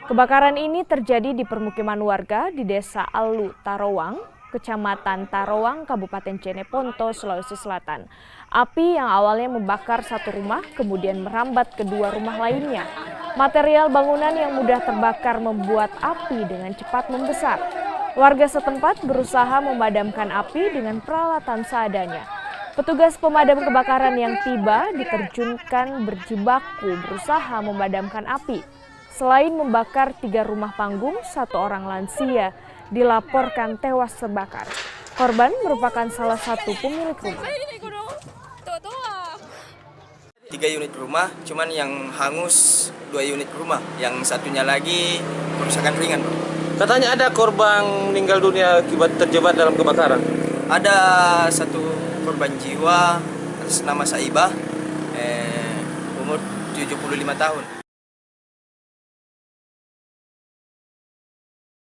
Kebakaran ini terjadi di permukiman warga di Desa Alu, Tarawang, Kecamatan Tarawang, Kabupaten Jeneponto, Sulawesi Selatan. Api yang awalnya membakar satu rumah kemudian merambat ke dua rumah lainnya. Material bangunan yang mudah terbakar membuat api dengan cepat membesar. Warga setempat berusaha memadamkan api dengan peralatan seadanya. Petugas pemadam kebakaran yang tiba diterjunkan berjibaku berusaha memadamkan api. Selain membakar 3 rumah panggung, 1 orang lansia dilaporkan tewas terbakar. Korban merupakan salah satu pemilik rumah. 3 unit rumah, cuman yang hangus 2 unit rumah, yang satunya lagi kerusakan ringan. Katanya ada korban meninggal dunia akibat terjebak dalam kebakaran. Ada 1 korban jiwa atas nama Saibah, umur 75 tahun.